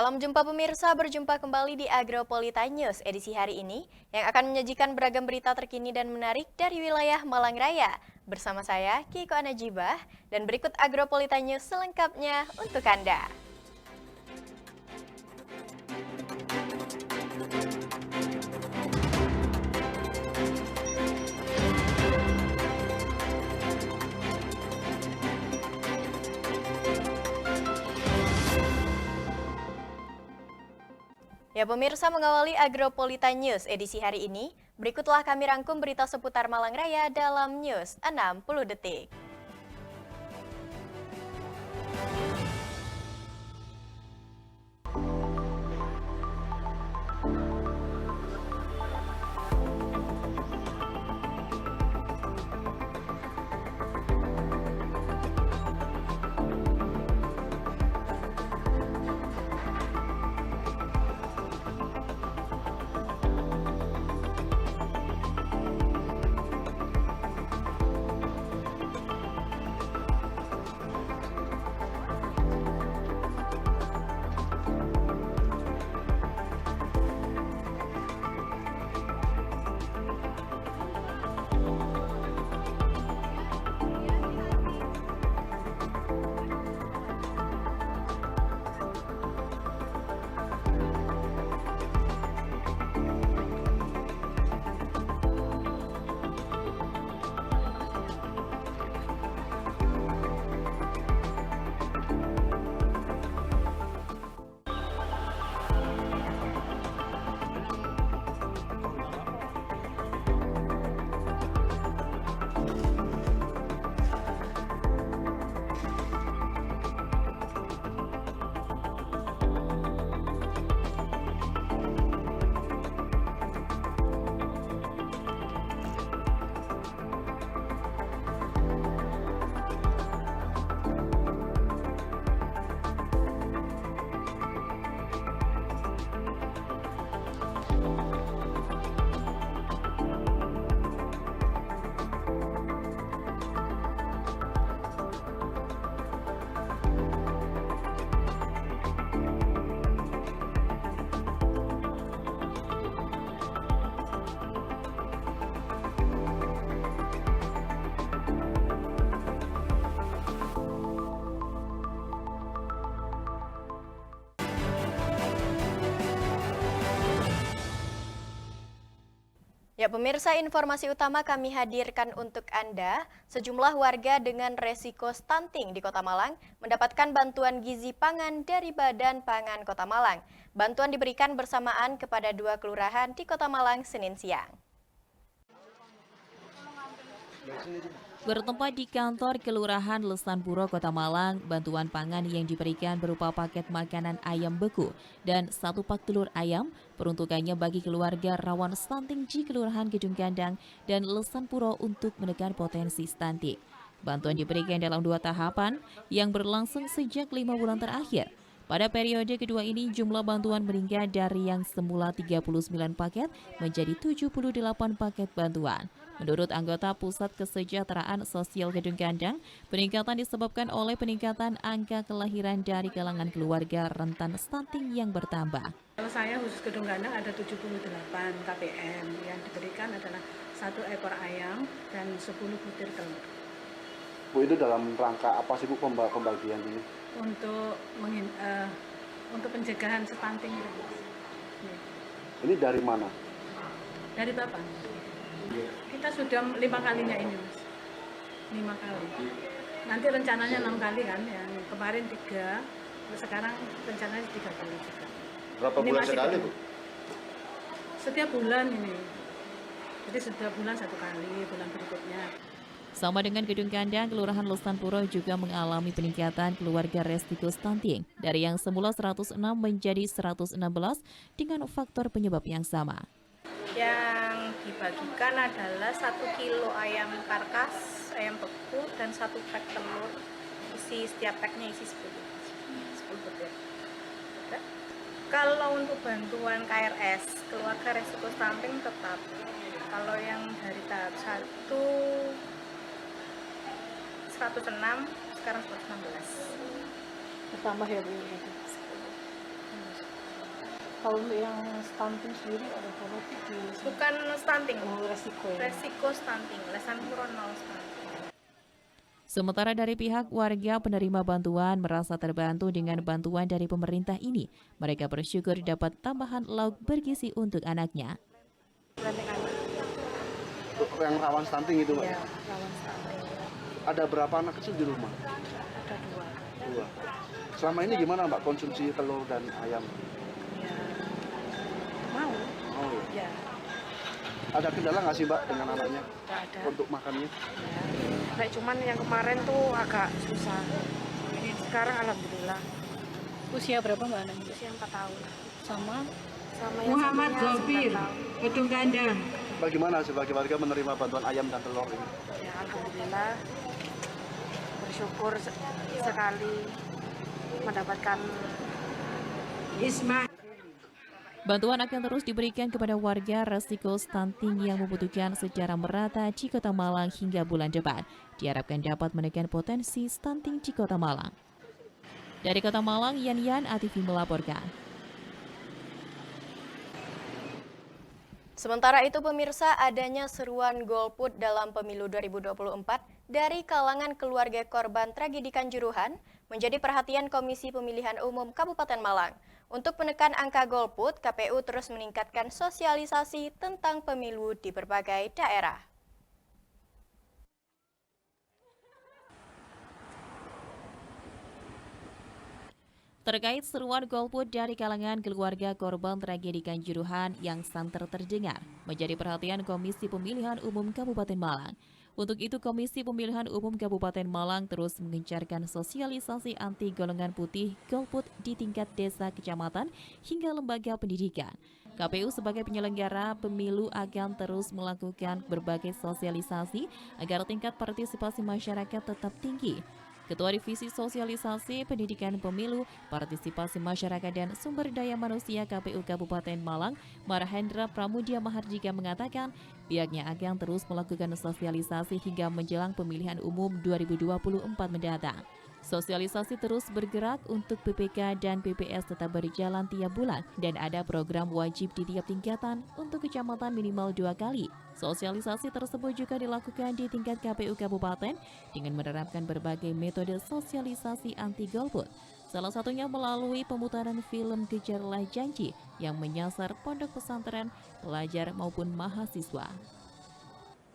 Salam jumpa pemirsa, berjumpa kembali di Agropolita News edisi hari ini yang akan menyajikan beragam berita terkini dan menarik dari wilayah Malang Raya. Bersama saya, Kiko Anajibah, dan berikut Agropolita News selengkapnya untuk Anda. Ya pemirsa, mengawali Agropolita News edisi hari ini, berikutlah kami rangkum berita seputar Malang Raya dalam News 60 Detik. Ya pemirsa, informasi utama kami hadirkan untuk Anda. Sejumlah warga dengan resiko stunting di Kota Malang mendapatkan bantuan gizi pangan dari Badan Pangan Kota Malang. Bantuan diberikan bersamaan kepada 2 kelurahan di Kota Malang Senin siang. Bertempat di kantor Kelurahan Lesanpuro, Kota Malang, bantuan pangan yang diberikan berupa paket makanan ayam beku dan 1 pak telur ayam, peruntukannya bagi keluarga rawan stunting di Kelurahan Gedung Gandang dan Lesanpuro untuk menekan potensi stunting. Bantuan diberikan dalam 2 tahapan yang berlangsung sejak 5 bulan terakhir. Pada periode kedua ini, jumlah bantuan meningkat dari yang semula 39 paket menjadi 78 paket bantuan. Menurut anggota Pusat Kesejahteraan Sosial Gedung Gandang, peningkatan disebabkan oleh peningkatan angka kelahiran dari kalangan keluarga rentan stunting yang bertambah. Kalau saya khusus Gedung Gandang ada 78 KPM, yang diberikan adalah 1 ekor ayam dan 10 butir telur. Bu, itu dalam rangka apa sih Bu pembagian ini? Untuk pencegahan stunting. Ini dari mana? Dari Bapak. Kita sudah 5 kalinya ini, Mas. 5 kali. Nanti rencananya 6 kali kan, yang kemarin 3, sekarang rencananya 3 kali juga. Berapa Ini bulan masih sekali belum. Bu? Setiap bulan ini. Jadi setiap bulan 1 kali, bulan berikutnya. Sama dengan Gedung Gandang, Kelurahan Lesanpuro juga mengalami peningkatan keluarga resiko stunting dari yang semula 106 menjadi 116 dengan faktor penyebab yang sama. Yang dibagikan adalah 1 kilo ayam karkas, ayam beku, dan 1 pak telur. Setiap paknya isi 10 butir. Kalau untuk bantuan KRS, keluarga resiko stunting tetap. Kalau yang dari tahap 1 106, sekarang 116. Bertambah ya Bu? Kalau untuk yang stunting sendiri ada berapa tuh? Bukan stunting, Resiko ya? resiko stunting, lesan puro 0 stunting. Sementara dari pihak warga penerima bantuan merasa terbantu dengan bantuan dari pemerintah ini. Mereka bersyukur dapat tambahan lauk bergizi untuk anaknya. Yang rawan stunting itu, Mbak? Ya, rawan stunting. Ada berapa anak kecil di rumah? Ada 2. 2. Selama ini gimana, Mbak, konsumsi telur dan ayam? Ya, mau. Oh, iya. Ya, Ada kendala nggak sih, Mbak, dengan anaknya nggak ada. untuk makannya? Ya. Kayak cuman yang kemarin tuh agak susah. Sekarang alhamdulillah. Usia berapa Mbak anaknya? Usia 4 tahun. Sama Sama yang Muhammad satunya Gofir, 9 tahun. Gedung Kandang. Bagaimana sebagai warga menerima bantuan ayam dan telur ini? Ya, alhamdulillah. Bersyukur sekali mendapatkan Isma. Bantuan akan terus diberikan kepada warga resiko stunting yang membutuhkan secara merata di Kota Malang hingga bulan depan. Diharapkan dapat menekan potensi stunting di Kota Malang. Dari Kota Malang, Yan ATV melaporkan. Sementara itu pemirsa, adanya seruan golput dalam pemilu 2024 dari kalangan keluarga korban tragedi Kanjuruhan menjadi perhatian Komisi Pemilihan Umum Kabupaten Malang. Untuk menekan angka golput, KPU terus meningkatkan sosialisasi tentang pemilu di berbagai daerah. Terkait seruan golput dari kalangan keluarga korban tragedi Kanjuruhan yang santer terdengar, menjadi perhatian Komisi Pemilihan Umum Kabupaten Malang. Untuk itu, Komisi Pemilihan Umum Kabupaten Malang terus mengencarkan sosialisasi anti golongan putih golput di tingkat desa, kecamatan, hingga lembaga pendidikan. KPU sebagai penyelenggara pemilu akan terus melakukan berbagai sosialisasi agar tingkat partisipasi masyarakat tetap tinggi. Ketua Divisi Sosialisasi Pendidikan Pemilu, Partisipasi Masyarakat dan Sumber Daya Manusia KPU Kabupaten Malang, Marhendra Pramudia Mahardika mengatakan pihaknya akan terus melakukan sosialisasi hingga menjelang pemilihan umum 2024 mendatang. Sosialisasi terus bergerak untuk PPK dan PPS tetap berjalan tiap bulan dan ada program wajib di tiap tingkatan untuk kecamatan minimal 2 kali. Sosialisasi tersebut juga dilakukan di tingkat KPU Kabupaten dengan menerapkan berbagai metode sosialisasi anti golput. Salah satunya melalui pemutaran film Kejarlah Janji yang menyasar pondok pesantren, pelajar maupun mahasiswa.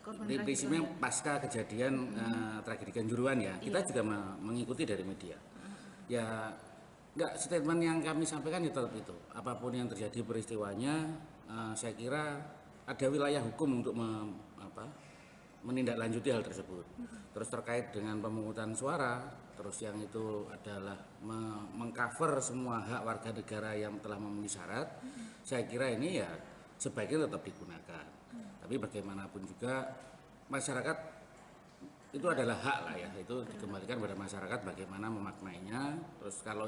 Di prinsipnya pasca kejadian tragedi Kanjuruhan ya, kita juga mengikuti dari media. Ya, enggak, statement yang kami sampaikan ya tetap itu. Apapun yang terjadi peristiwanya, saya kira ada wilayah hukum untuk menindaklanjuti hal tersebut. Terus terkait dengan pemungutan suara, terus yang itu adalah mengcover semua hak warga negara yang telah memenuhi syarat. Saya kira ini ya sebaiknya tetap digunakan. Tapi bagaimanapun juga masyarakat itu adalah hak lah ya, itu dikembalikan pada masyarakat bagaimana memaknainya. Terus kalau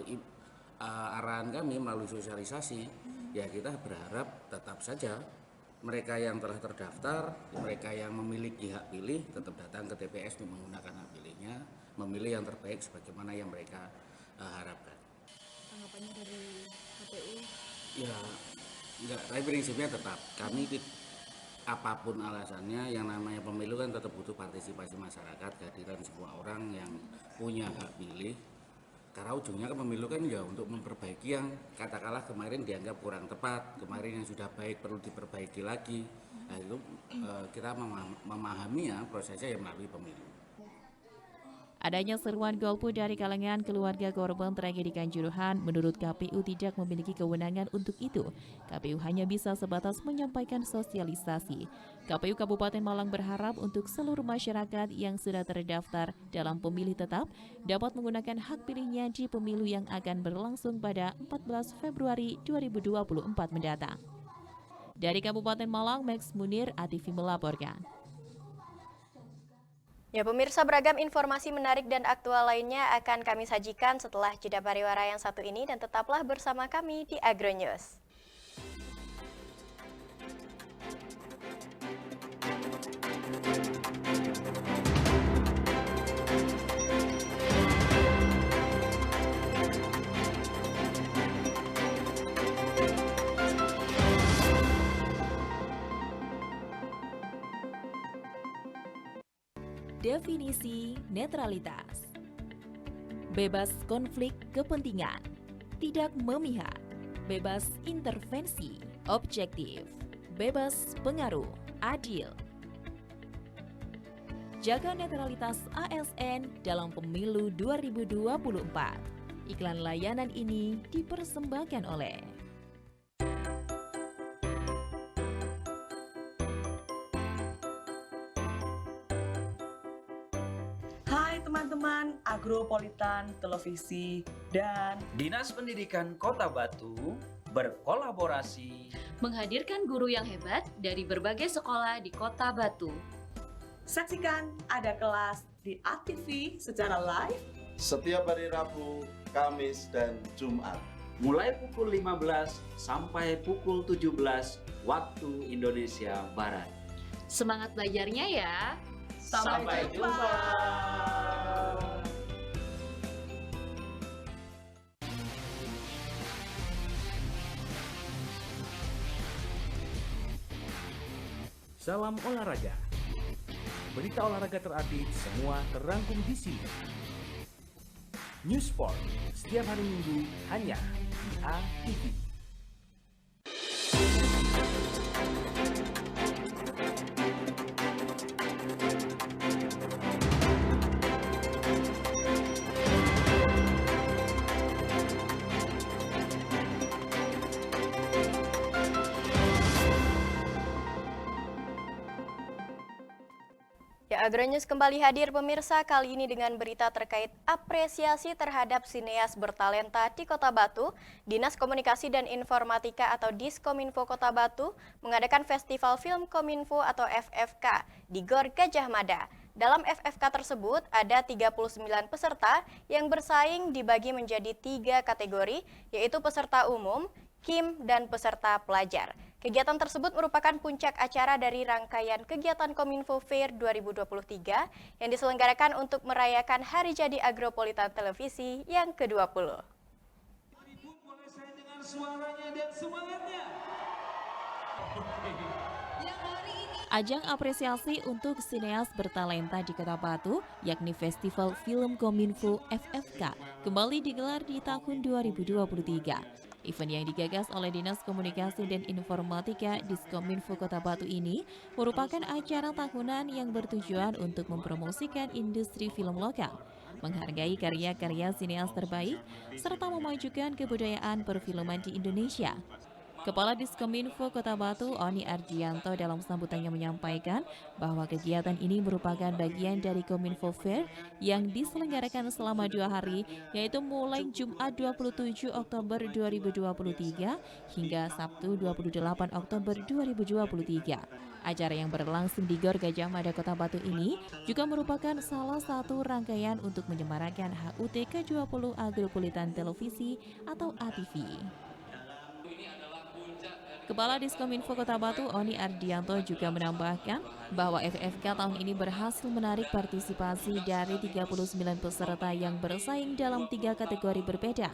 arahan kami melalui sosialisasi, ya kita berharap tetap saja mereka yang telah terdaftar, mereka yang memiliki hak pilih tetap datang ke TPS untuk menggunakan hak pilihnya, memilih yang terbaik sebagaimana yang mereka harapkan. Tanggapannya dari KPU? Ya, enggak, tapi prinsipnya tetap kami apapun alasannya, yang namanya pemilu kan tetap butuh partisipasi masyarakat, kehadiran semua orang yang punya hak pilih. Karena ujungnya kan pemilu kan ya untuk memperbaiki yang katakanlah kemarin dianggap kurang tepat, kemarin yang sudah baik perlu diperbaiki lagi. Nah itu kita memahami ya prosesnya ya melalui pemilu. Adanya seruan golput dari kalangan keluarga korban tragedi Kanjuruhan menurut KPU tidak memiliki kewenangan untuk itu. KPU hanya bisa sebatas menyampaikan sosialisasi. KPU Kabupaten Malang berharap untuk seluruh masyarakat yang sudah terdaftar dalam pemilih tetap dapat menggunakan hak pilihnya di pemilu yang akan berlangsung pada 14 Februari 2024 mendatang. Dari Kabupaten Malang, Max Munir, ATV melaporkan. Ya pemirsa, beragam informasi menarik dan aktual lainnya akan kami sajikan setelah jeda pariwara yang satu ini, dan tetaplah bersama kami di Agronews. Definisi netralitas. Bebas konflik kepentingan, tidak memihak, bebas intervensi, objektif, bebas pengaruh, adil. Jaga netralitas ASN dalam pemilu 2024. Iklan layanan ini dipersembahkan oleh Hai teman-teman Agropolitan Televisi dan Dinas Pendidikan Kota Batu berkolaborasi Menghadirkan guru yang hebat dari berbagai sekolah di Kota Batu. saksikan Ada Kelas di ATV secara live setiap hari Rabu, Kamis, dan Jumat. mulai pukul 15 sampai pukul 17 waktu Indonesia Barat. Semangat belajarnya ya. Sampai jumpa. Salam olahraga. Berita olahraga terupdate semua terangkum di sini. News Sport setiap hari Minggu hanya di ATV. Ya, Agronews kembali hadir pemirsa kali ini dengan berita terkait apresiasi terhadap sineas bertalenta di Kota Batu. Dinas Komunikasi dan Informatika atau Diskominfo Kota Batu mengadakan Festival Film Kominfo atau FFK di Gor Gajah Mada. Dalam FFK tersebut ada 39 peserta yang bersaing dibagi menjadi 3 kategori, yaitu peserta umum, KIM, dan peserta pelajar. Kegiatan tersebut merupakan puncak acara dari rangkaian kegiatan Kominfo Fair 2023 yang diselenggarakan untuk merayakan Hari Jadi Agropolitan Televisi yang ke-20. Ajang apresiasi untuk sineas bertalenta di Kota Batu, yakni Festival Film Kominfo FFK, kembali digelar di tahun 2023. Event yang digagas oleh Dinas Komunikasi dan Informatika Diskominfo Kota Batu ini merupakan acara tahunan yang bertujuan untuk mempromosikan industri film lokal, menghargai karya-karya sineas terbaik, serta memajukan kebudayaan perfilman di Indonesia. Kepala Diskominfo Kota Batu, Oni Ardianto, dalam sambutannya menyampaikan bahwa kegiatan ini merupakan bagian dari Kominfo Fair yang diselenggarakan selama 2 hari, yaitu mulai Jumat 27 Oktober 2023 hingga Sabtu 28 Oktober 2023. Acara yang berlangsung di Gor Gajah Mada Kota Batu ini juga merupakan salah satu rangkaian untuk menyemarakan HUT ke-20 Agropolitan Televisi atau ATV. Kepala Diskominfo Kota Batu, Oni Ardianto, juga menambahkan bahwa FFK tahun ini berhasil menarik partisipasi dari 39 peserta yang bersaing dalam 3 kategori berbeda.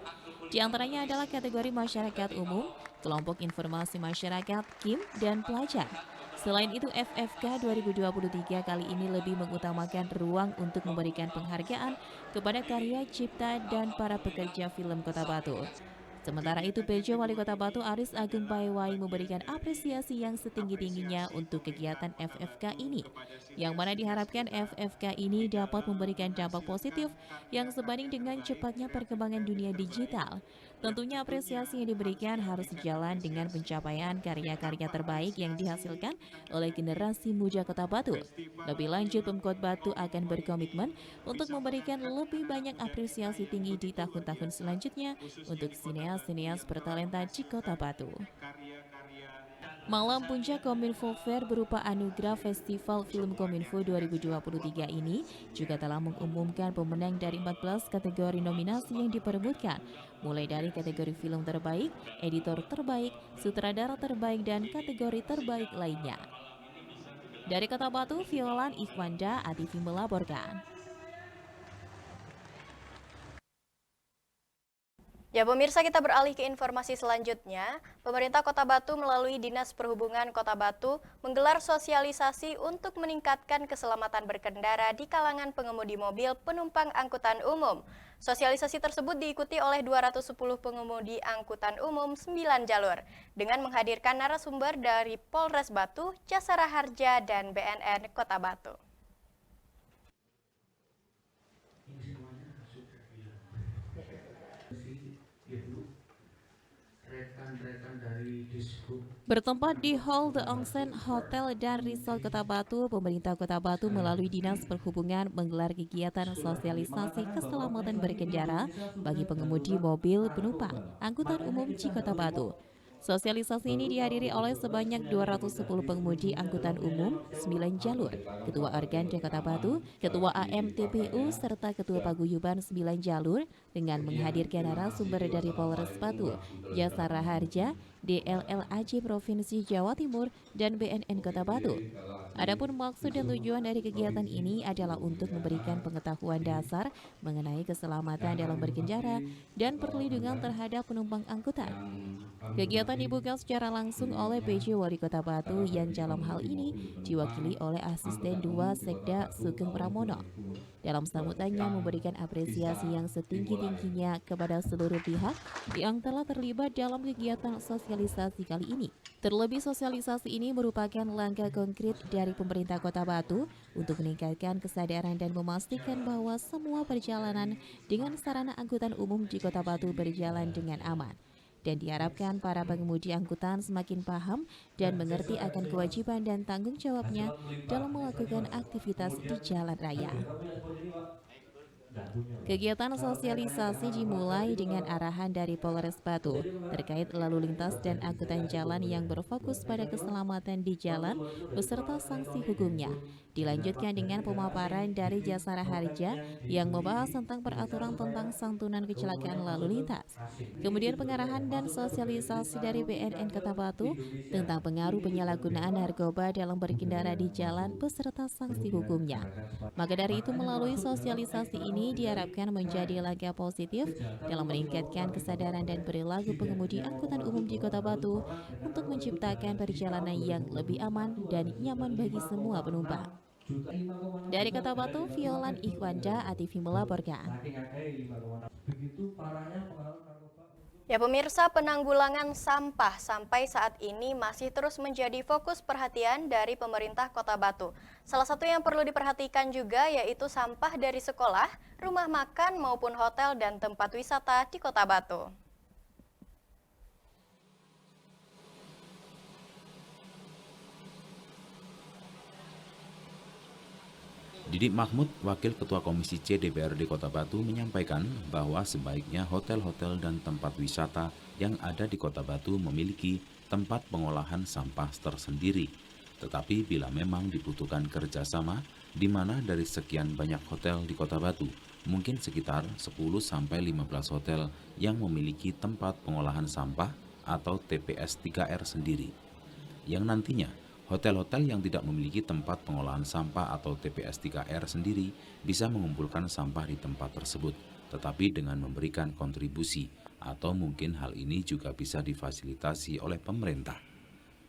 Di antaranya adalah kategori masyarakat umum, kelompok informasi masyarakat, KIM, dan pelajar. Selain itu, FFK 2023 kali ini lebih mengutamakan ruang untuk memberikan penghargaan kepada karya cipta dan para pekerja film Kota Batu. Sementara itu, PJ Wali Kota Batu Aris Agung Paewai memberikan apresiasi yang setinggi-tingginya untuk kegiatan FFK ini, yang mana diharapkan FFK ini dapat memberikan dampak positif yang sebanding dengan cepatnya perkembangan dunia digital. Tentunya apresiasi yang diberikan harus sejalan dengan pencapaian karya-karya terbaik yang dihasilkan oleh generasi muda Kota Batu. Lebih lanjut, Pemkot Batu akan berkomitmen untuk memberikan lebih banyak apresiasi tinggi di tahun-tahun selanjutnya untuk sineas bertalenta di Kota Batu. Malam puncak Kominfo Fair berupa anugerah Festival Film Kominfo 2023 ini juga telah mengumumkan pemenang dari 14 kategori nominasi yang diperebutkan, mulai dari kategori film terbaik, editor terbaik, sutradara terbaik, dan kategori terbaik lainnya. Dari Kota Batu, Violan Ikhwanda, ATV melaporkan. Ya pemirsa, kita beralih ke informasi selanjutnya. Pemerintah Kota Batu melalui Dinas Perhubungan Kota Batu menggelar sosialisasi untuk meningkatkan keselamatan berkendara di kalangan pengemudi mobil penumpang angkutan umum. Sosialisasi tersebut diikuti oleh 210 pengemudi angkutan umum 9 jalur dengan menghadirkan narasumber dari Polres Batu, Jasara Harja, dan BNN Kota Batu. Bertempat di Hall The Onsen Hotel dan Resort Kota Batu, pemerintah Kota Batu melalui Dinas Perhubungan menggelar kegiatan sosialisasi keselamatan berkendara bagi pengemudi mobil penumpang angkutan umum di Kota Batu. Sosialisasi ini dihadiri oleh sebanyak 210 pengemudi angkutan umum 9 jalur, Ketua Organda Kota Batu, Ketua AMTPU, serta Ketua Paguyuban 9 jalur dengan menghadirkan narasumber dari Polres Batu, Jasara Harja, DLLAJ Provinsi Jawa Timur, dan BNN Kota Batu. Adapun maksud dan tujuan dari kegiatan ini adalah untuk memberikan pengetahuan dasar mengenai keselamatan dalam berkendara dan perlindungan terhadap penumpang angkutan. Kegiatan dibuka secara langsung oleh PJ Wali Kota Batu yang dalam hal ini diwakili oleh Asisten 2 Sekda Sugeng Pramono. Dalam sambutannya memberikan apresiasi yang setinggi-tingginya kepada seluruh pihak yang telah terlibat dalam kegiatan sosialisasi kali ini. Terlebih sosialisasi ini merupakan langkah konkret dari pemerintah Kota Batu untuk meningkatkan kesadaran dan memastikan bahwa semua perjalanan dengan sarana angkutan umum di Kota Batu berjalan dengan aman. Dan diharapkan para pengemudi angkutan semakin paham dan mengerti akan kewajiban dan tanggung jawabnya dalam melakukan aktivitas di jalan raya. Kegiatan sosialisasi dimulai dengan arahan dari Polres Batu terkait lalu lintas dan angkutan jalan yang berfokus pada keselamatan di jalan beserta sanksi hukumnya. Dilanjutkan dengan pemaparan dari Jasara Harja yang membahas tentang peraturan tentang santunan kecelakaan lalu lintas. Kemudian pengarahan dan sosialisasi dari BNN Kota Batu tentang pengaruh penyalahgunaan narkoba dalam berkendara di jalan beserta sanksi hukumnya. Maka dari itu melalui sosialisasi ini diharapkan menjadi langkah positif dalam meningkatkan kesadaran dan perilaku pengemudi angkutan umum di Kota Batu untuk menciptakan perjalanan yang lebih aman dan nyaman bagi semua penumpang. Dari Kota Batu, Violan Ikhwanda, ATV melaporkan. Ya pemirsa, penanggulangan sampah sampai saat ini masih terus menjadi fokus perhatian dari pemerintah Kota Batu. Salah satu yang perlu diperhatikan juga yaitu sampah dari sekolah, rumah makan maupun hotel dan tempat wisata di Kota Batu. Didik Mahmud, Wakil Ketua Komisi C DPRD Kota Batu menyampaikan bahwa sebaiknya hotel-hotel dan tempat wisata yang ada di Kota Batu memiliki tempat pengolahan sampah tersendiri. Tetapi bila memang dibutuhkan kerjasama, di mana dari sekian banyak hotel di Kota Batu, mungkin sekitar 10-15 hotel yang memiliki tempat pengolahan sampah atau TPS 3R sendiri. Yang nantinya, hotel-hotel yang tidak memiliki tempat pengolahan sampah atau TPS 3R sendiri bisa mengumpulkan sampah di tempat tersebut, tetapi dengan memberikan kontribusi, atau mungkin hal ini juga bisa difasilitasi oleh pemerintah.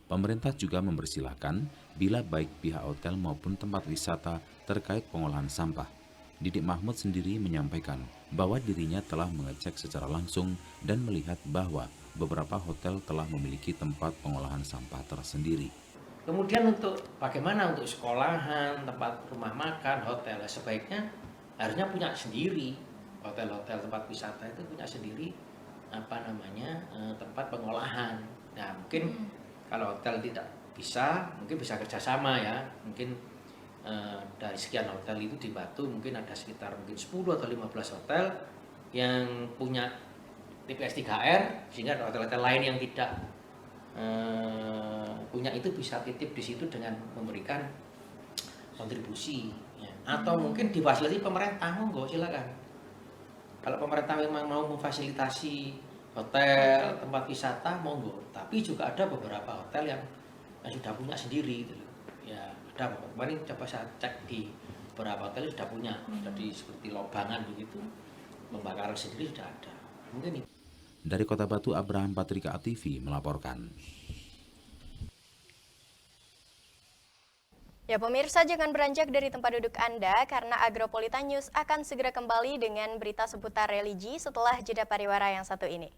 Pemerintah juga mempersilahkan bila baik pihak hotel maupun tempat wisata terkait pengolahan sampah. Didik Mahmud sendiri menyampaikan bahwa dirinya telah mengecek secara langsung dan melihat bahwa beberapa hotel telah memiliki tempat pengolahan sampah tersendiri. Kemudian untuk bagaimana untuk sekolahan, tempat rumah makan, hotel, sebaiknya harusnya punya sendiri. Hotel-hotel tempat wisata itu punya sendiri tempat pengolahan. Nah mungkin kalau hotel tidak bisa, mungkin bisa kerjasama ya. Mungkin dari sekian hotel itu di Batu mungkin ada sekitar mungkin 10 atau 15 hotel yang punya TPS 3R, sehingga hotel-hotel lain yang tidak punya itu bisa titip di situ dengan memberikan kontribusi ya. Atau mungkin difasilitasi pemerintah, monggo silakan. Kalau pemerintah memang mau memfasilitasi hotel, tempat wisata, monggo. Tapi juga ada beberapa hotel yang sudah punya sendiri gitu. Ya, ada kemarin coba saya cek di beberapa hotel sudah punya, jadi seperti lobangan begitu. Pembakaran sendiri sudah ada. Mungkin itu. Dari Kota Batu, Abraham Patrika ATV melaporkan. Ya pemirsa, jangan beranjak dari tempat duduk Anda karena Agropolitan News akan segera kembali dengan berita seputar religi setelah jeda pariwara yang satu ini.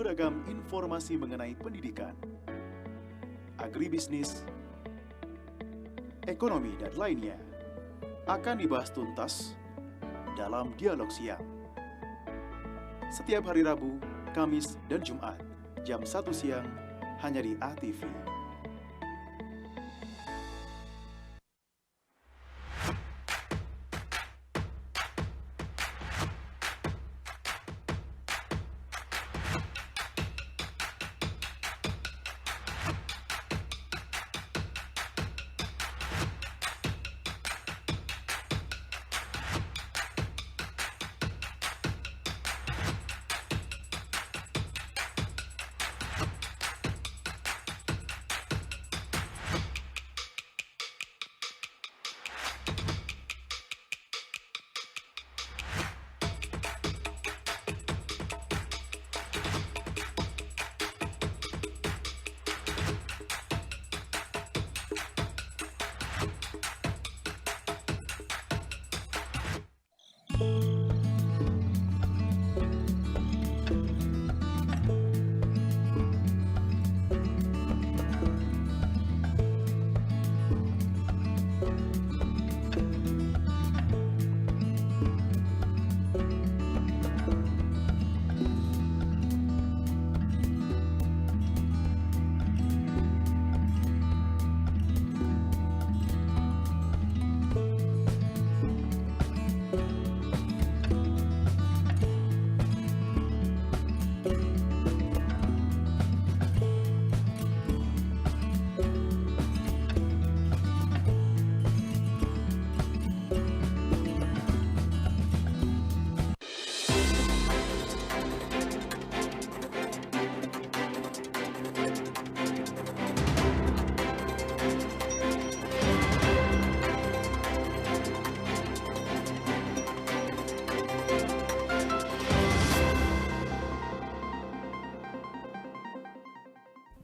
Beragam informasi mengenai pendidikan, agribisnis, ekonomi, dan lainnya akan dibahas tuntas dalam Dialog Siang. Setiap hari Rabu, Kamis, dan Jumat, jam 1 siang, hanya di ATV.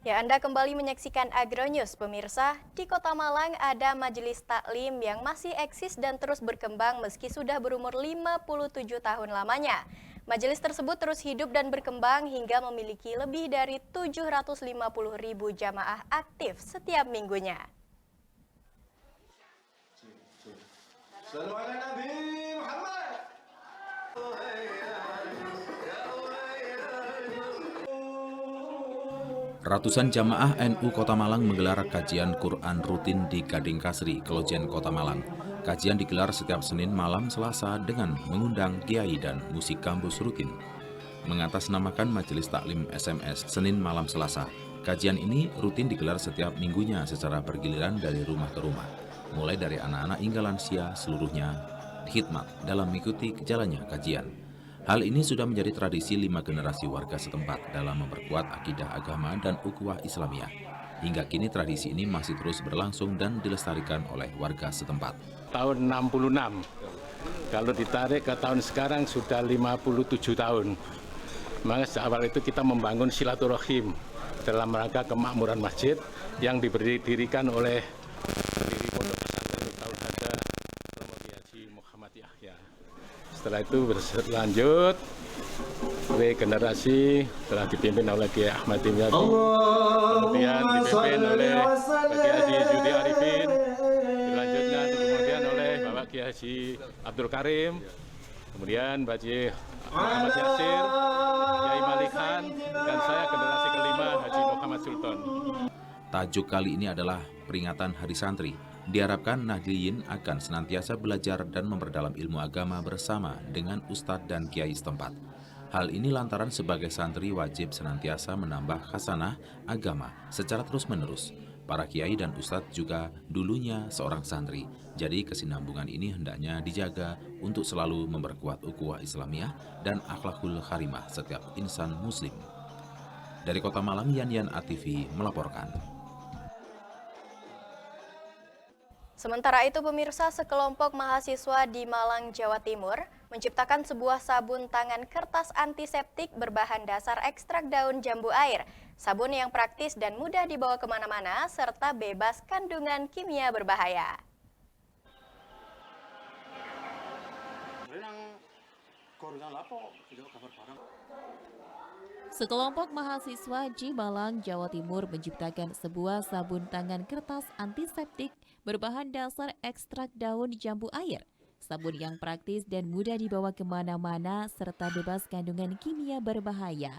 Ya, Anda kembali menyaksikan Agronews, pemirsa. Di Kota Malang ada majelis taklim yang masih eksis dan terus berkembang meski sudah berumur 57 tahun lamanya. Majelis tersebut terus hidup dan berkembang hingga memiliki lebih dari 750.000 jamaah aktif setiap minggunya. Ratusan jamaah NU Kota Malang menggelar kajian Quran rutin di Gading Kasri, Kelojen Kota Malang. Kajian digelar setiap Senin malam Selasa dengan mengundang kiai dan musik kampus rutin. Mengatasnamakan Majelis Taklim SMS Senin malam Selasa, kajian ini rutin digelar setiap minggunya secara bergiliran dari rumah ke rumah. Mulai dari anak-anak hingga lansia seluruhnya khidmat dalam mengikuti jalannya kajian. Hal ini sudah menjadi tradisi 5 generasi warga setempat dalam memperkuat akidah agama dan ukhuwah Islamiyah. Hingga kini tradisi ini masih terus berlangsung dan dilestarikan oleh warga setempat. Tahun 66, kalau ditarik ke tahun sekarang sudah 57 tahun. Maka sejak awal itu kita membangun silaturahim dalam rangka kemakmuran masjid yang didirikan oleh pendiri Pondok Pesantren Tauhada Romo Haji Muhammad Yahya. Setelah itu berlanjut, generasi telah dipimpin oleh Kiai Ahmad Dimyati, kemudian dipimpin oleh Kiai Haji Judi Arifin, dilanjutnya kemudian oleh Bapak Kiai Haji Abdul Karim, kemudian Baji Muhammad Yasir, Kiai Malikan, dan saya generasi kelima Haji Muhammad Sultan. Tajuk kali ini adalah peringatan Hari Santri. Diharapkan Nahdliyin akan senantiasa belajar dan memperdalam ilmu agama bersama dengan ustadz dan kiai setempat. Hal ini lantaran sebagai santri wajib senantiasa menambah khasanah agama secara terus-menerus. Para kiai dan ustadz juga dulunya seorang santri. Jadi kesinambungan ini hendaknya dijaga untuk selalu memperkuat ukhuwah Islamiyah dan akhlakul karimah setiap insan muslim. Dari Kota Malang, Yan ATV melaporkan. Sementara itu, pemirsa, sekelompok mahasiswa di Malang, Jawa Timur menciptakan sebuah sabun tangan kertas antiseptik berbahan dasar ekstrak daun jambu air. Sabun yang praktis dan mudah dibawa kemana-mana serta bebas kandungan kimia berbahaya. Sekelompok mahasiswa di Malang, Jawa Timur menciptakan sebuah sabun tangan kertas antiseptik berbahan dasar ekstrak daun jambu air. Sabun yang praktis dan mudah dibawa kemana-mana serta bebas kandungan kimia berbahaya.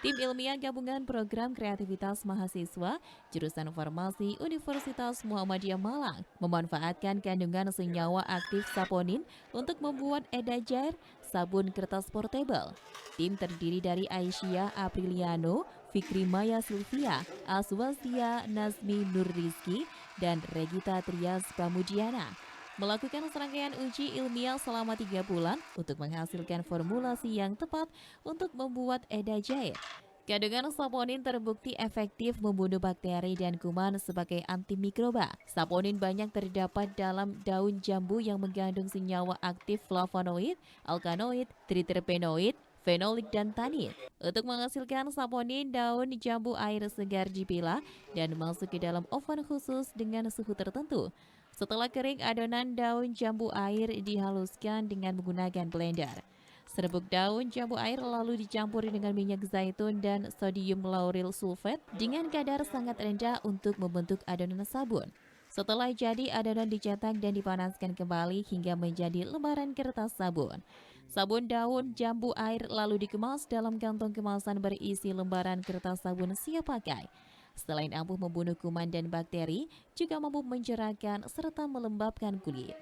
Tim ilmiah gabungan program kreativitas mahasiswa jurusan farmasi Universitas Muhammadiyah Malang memanfaatkan kandungan senyawa aktif saponin untuk membuat Edajair, sabun kertas portable. Tim terdiri dari Aisyah Apriliano, Fikri Maya Sylvia, Aswasia Nazmi Nur Rizki, dan Regita Trias Pramudiana melakukan serangkaian uji ilmiah selama 3 bulan untuk menghasilkan formulasi yang tepat untuk membuat Edajair. Kandungan saponin terbukti efektif membunuh bakteri dan kuman sebagai antimikroba. Saponin banyak terdapat dalam daun jambu yang mengandung senyawa aktif flavonoid, alkanoid, triterpenoid, fenolik, dan tanin. Untuk menghasilkan saponin, daun jambu air segar dipilah dan masuk ke dalam oven khusus dengan suhu tertentu. Setelah kering, adonan daun jambu air dihaluskan dengan menggunakan blender. Serbuk daun jambu air lalu dicampur dengan minyak zaitun dan sodium lauryl sulfat dengan kadar sangat rendah untuk membentuk adonan sabun. Setelah jadi, adonan dicetak dan dipanaskan kembali hingga menjadi lembaran kertas sabun. Sabun daun jambu air lalu dikemas dalam kantong kemasan berisi lembaran kertas sabun siap pakai. Selain ampuh membunuh kuman dan bakteri, juga mampu mencerahkan serta melembabkan kulit.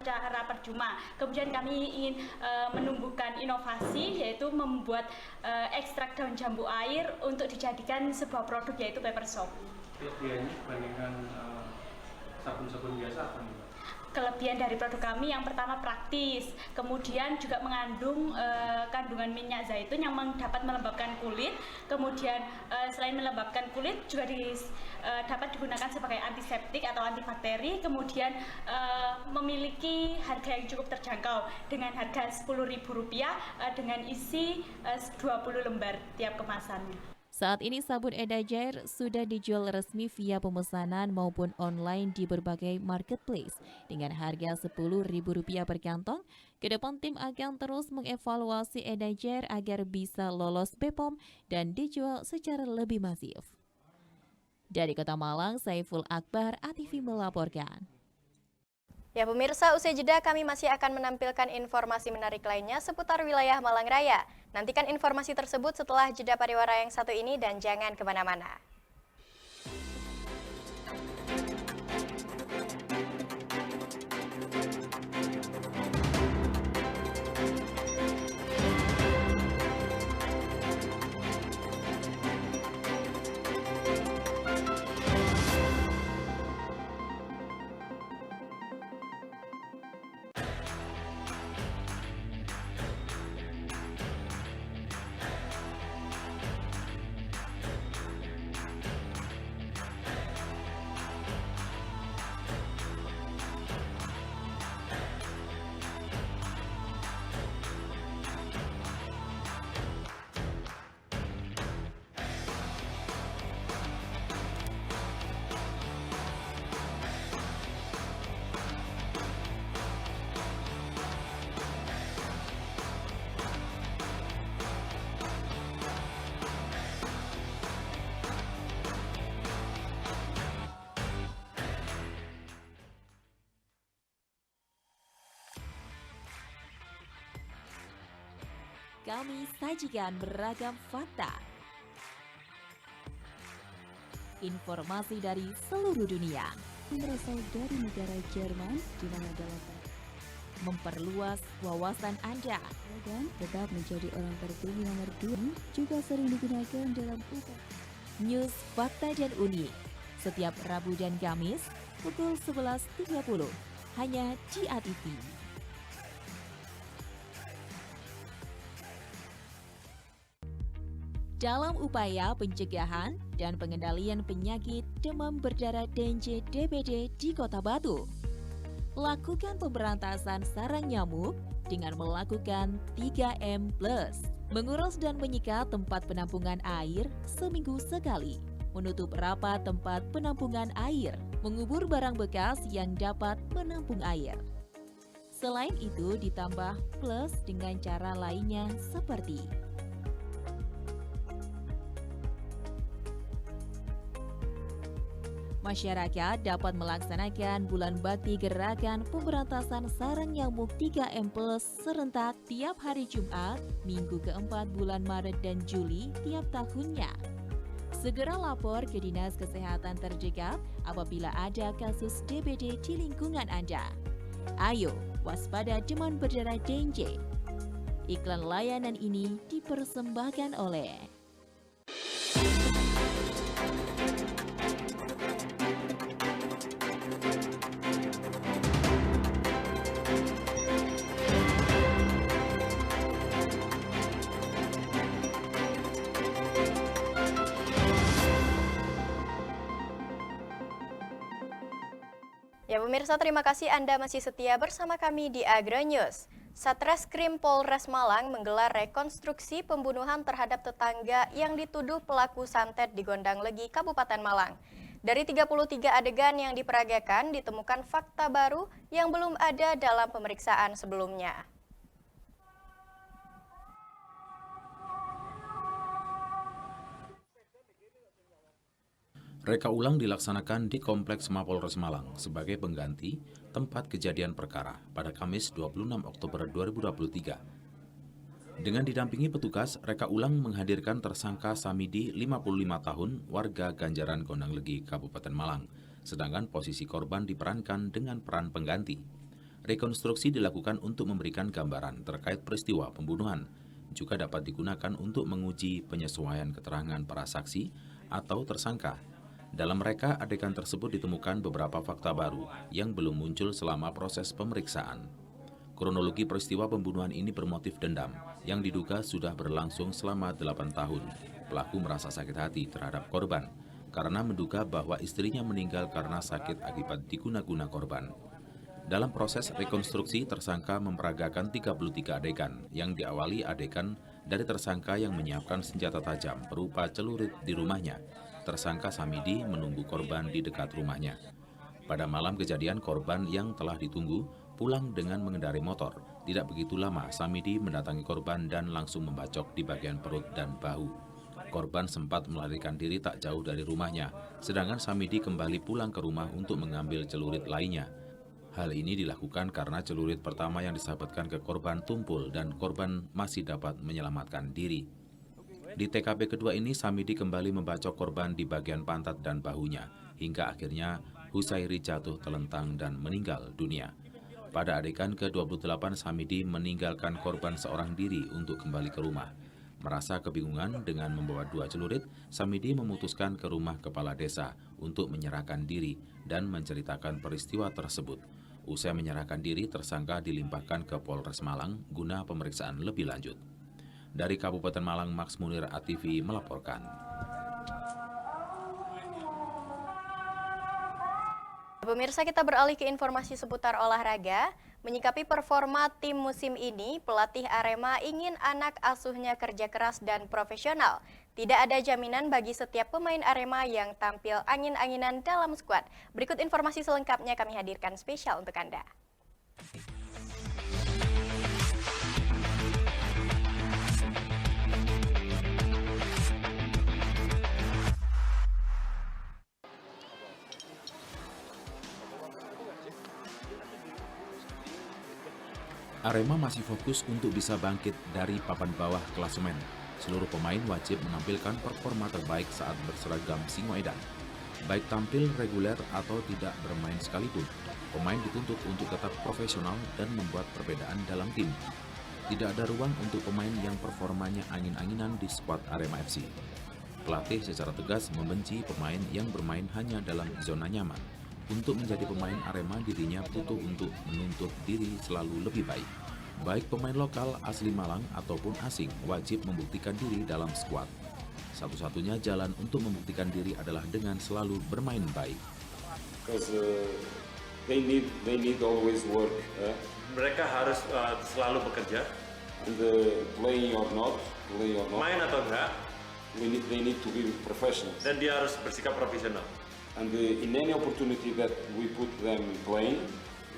Cara percuma. Kemudian kami ingin menumbuhkan inovasi, yaitu membuat ekstrak daun jambu air untuk dijadikan sebuah produk, yaitu paper soap. Kelebihannya dibandingkan sabun-sabun biasa apa nih? Kelebihan dari produk kami yang pertama praktis, kemudian juga mengandung kandungan minyak zaitun yang dapat melembabkan kulit, kemudian selain melembabkan kulit juga dapat digunakan sebagai antiseptik atau antibakteri, kemudian memiliki harga yang cukup terjangkau dengan harga Rp10.000 dengan isi 20 lembar tiap kemasannya. Saat ini sabun Edajair sudah dijual resmi via pemesanan maupun online di berbagai marketplace dengan harga Rp10.000 per kantong. Kedepan tim akan terus mengevaluasi Edajair agar bisa lolos BPOM dan dijual secara lebih masif. Dari Kota Malang, Saiful Akbar, ATV melaporkan. Ya pemirsa, usai jeda kami masih akan menampilkan informasi menarik lainnya seputar wilayah Malang Raya. Nantikan informasi tersebut setelah jeda pariwara yang satu ini dan jangan kemana-mana. Kami sajikan beragam fakta, informasi dari seluruh dunia, berasal dari negara Jerman, di mana dalam memperluas wawasan Anda dan tetap menjadi orang terpilih nomor 2 juga sering digunakan dalam upaya news, fakta, dan unik. setiap Rabu dan Kamis pukul 11.30 hanya di ATV. Dalam upaya pencegahan dan pengendalian penyakit demam berdarah DNJ DBD di Kota Batu, lakukan pemberantasan sarang nyamuk dengan melakukan 3M+, menguras dan menyikat tempat penampungan air seminggu sekali, menutup rapat tempat penampungan air, mengubur barang bekas yang dapat menampung air. Selain itu ditambah plus dengan cara lainnya seperti masyarakat dapat melaksanakan bulan bakti gerakan pemberantasan sarang nyamuk 3M+ serentak tiap hari Jumat, minggu keempat bulan Maret dan Juli tiap tahunnya. Segera lapor ke Dinas Kesehatan terdekat apabila ada kasus DBD di lingkungan Anda. Ayo, waspada demam berdarah DNJ. Iklan layanan ini dipersembahkan oleh Ya pemirsa, terima kasih Anda masih setia bersama kami di Agronews. Satreskrim Polres Malang menggelar rekonstruksi pembunuhan terhadap tetangga yang dituduh pelaku santet di Gondang Legi, Kabupaten Malang. Dari 33 adegan yang diperagakan, ditemukan fakta baru yang belum ada dalam pemeriksaan sebelumnya. Reka ulang dilaksanakan di Kompleks Mapolres Malang sebagai pengganti tempat kejadian perkara pada Kamis 26 Oktober 2023. Dengan didampingi petugas, reka ulang menghadirkan tersangka Samidi 55 tahun warga Ganjaran Gondang Legi, Kabupaten Malang, sedangkan posisi korban diperankan dengan peran pengganti. Rekonstruksi dilakukan untuk memberikan gambaran terkait peristiwa pembunuhan, juga dapat digunakan untuk menguji penyesuaian keterangan para saksi atau tersangka. Dalam reka adegan tersebut ditemukan beberapa fakta baru yang belum muncul selama proses pemeriksaan. Kronologi peristiwa pembunuhan ini bermotif dendam yang diduga sudah berlangsung selama 8 tahun. Pelaku merasa sakit hati terhadap korban karena menduga bahwa istrinya meninggal karena sakit akibat diguna-guna korban. Dalam proses rekonstruksi, tersangka memperagakan 33 adegan yang diawali adegan dari tersangka yang menyiapkan senjata tajam berupa celurit di rumahnya. Tersangka Samidi menunggu korban di dekat rumahnya. Pada malam kejadian, korban yang telah ditunggu pulang dengan mengendarai motor. Tidak begitu lama, Samidi mendatangi korban dan langsung membacok di bagian perut dan bahu. Korban sempat melarikan diri tak jauh dari rumahnya, sedangkan Samidi kembali pulang ke rumah untuk mengambil celurit lainnya. Hal ini dilakukan karena celurit pertama yang disahabatkan ke korban tumpul dan korban masih dapat menyelamatkan diri. Di TKP kedua ini, Samidi kembali membacok korban di bagian pantat dan bahunya, hingga akhirnya Husairi jatuh telentang dan meninggal dunia. Pada adegan ke-28, Samidi meninggalkan korban seorang diri untuk kembali ke rumah. Merasa kebingungan dengan membawa 2 celurit, Samidi memutuskan ke rumah kepala desa untuk menyerahkan diri dan menceritakan peristiwa tersebut. Usai menyerahkan diri, tersangka dilimpahkan ke Polres Malang guna pemeriksaan lebih lanjut. Dari Kabupaten Malang, Max Munir, ATV melaporkan. Pemirsa, kita beralih ke informasi seputar olahraga. Menyikapi performa tim musim ini, pelatih Arema ingin anak asuhnya kerja keras dan profesional. Tidak ada jaminan bagi setiap pemain Arema yang tampil angin-anginan dalam skuad. Berikut informasi selengkapnya kami hadirkan spesial untuk Anda. Arema masih fokus untuk bisa bangkit dari papan bawah klasemen. Seluruh pemain wajib menampilkan performa terbaik saat berseragam Singoedan. Baik tampil reguler atau tidak bermain sekalipun, pemain dituntut untuk tetap profesional dan membuat perbedaan dalam tim. Tidak ada ruang untuk pemain yang performanya angin-anginan di skuad Arema FC. Pelatih secara tegas membenci pemain yang bermain hanya dalam zona nyaman. Untuk menjadi pemain Arema, dirinya butuh untuk menuntut diri selalu lebih baik. Baik pemain lokal asli Malang ataupun asing wajib membuktikan diri dalam skuad. Satu-satunya jalan untuk membuktikan diri adalah dengan selalu bermain baik. Because they need always work. Mereka harus selalu bekerja. And playing or not, Main atau enggak, they need to be professionals. dan dia harus bersikap profesional. And in any opportunity that we put them playing,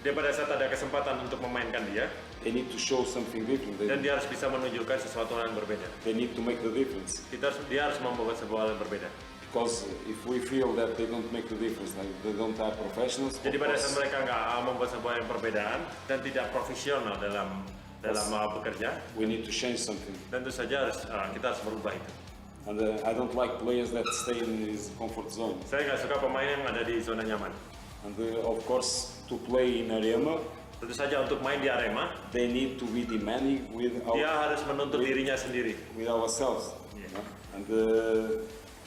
Dia pada saat ada kesempatan untuk memainkan dia, they need to show something different. dan dia harus bisa menunjukkan sesuatu yang berbeda. They need to make the difference. Dia harus membuat sebuah hal yang berbeda. Because if we feel that they don't make the difference, like they don't have professionals, Jadi pada saat mereka nggak membuat sebuah yang perbedaan dan tidak profesional dalam bekerja, we need to change something. tentu saja kita harus merubah itu. And I don't like players that stay in his comfort zone. Saya nggak suka pemain yang ada di zona nyaman. And of course, to play in Arema, tentu saja untuk main di Arema, they need to be demanding dia harus menuntut dirinya sendiri. With ourselves.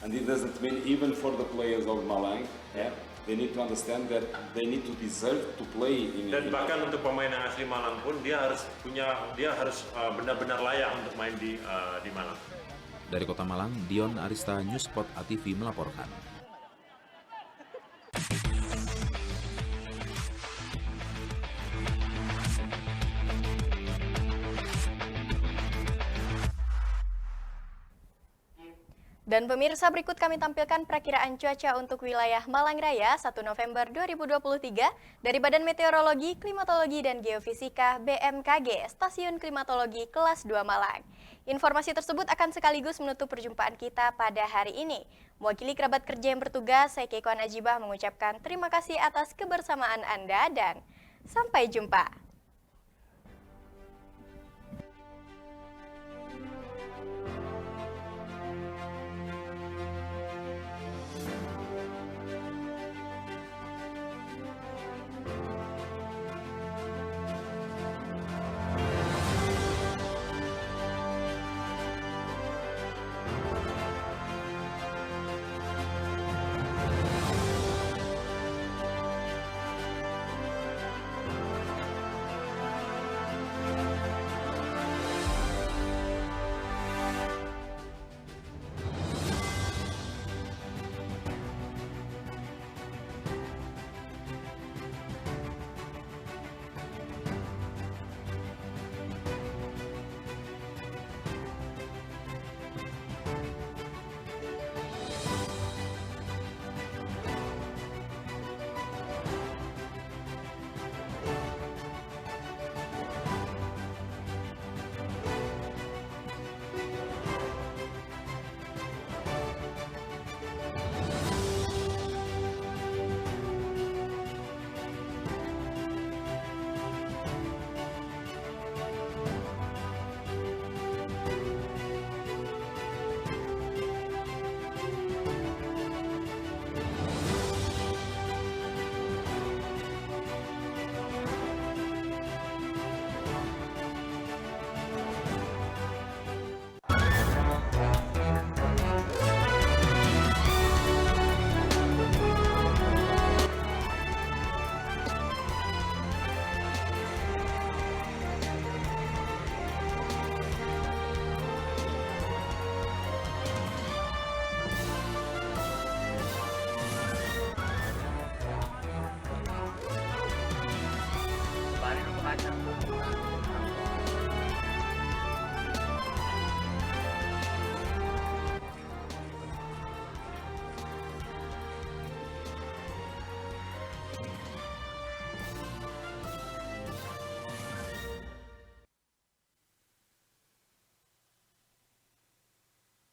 And it doesn't mean even for the players of Malang, they need to understand that they need to deserve to play in. Dan bahkan untuk pemain yang asli Malang pun dia harus benar-benar layak untuk main di Malang. Dari Kota Malang, Dion Arista, Newsport ATV melaporkan. Dan pemirsa, berikut kami tampilkan perakiraan cuaca untuk wilayah Malang Raya 1 November 2023 dari Badan Meteorologi, Klimatologi, dan Geofisika BMKG, Stasiun Klimatologi Kelas 2 Malang. Informasi tersebut akan sekaligus menutup perjumpaan kita pada hari ini. Mewakili kerabat kerja yang bertugas, saya Keiko Najibah mengucapkan terima kasih atas kebersamaan Anda dan sampai jumpa.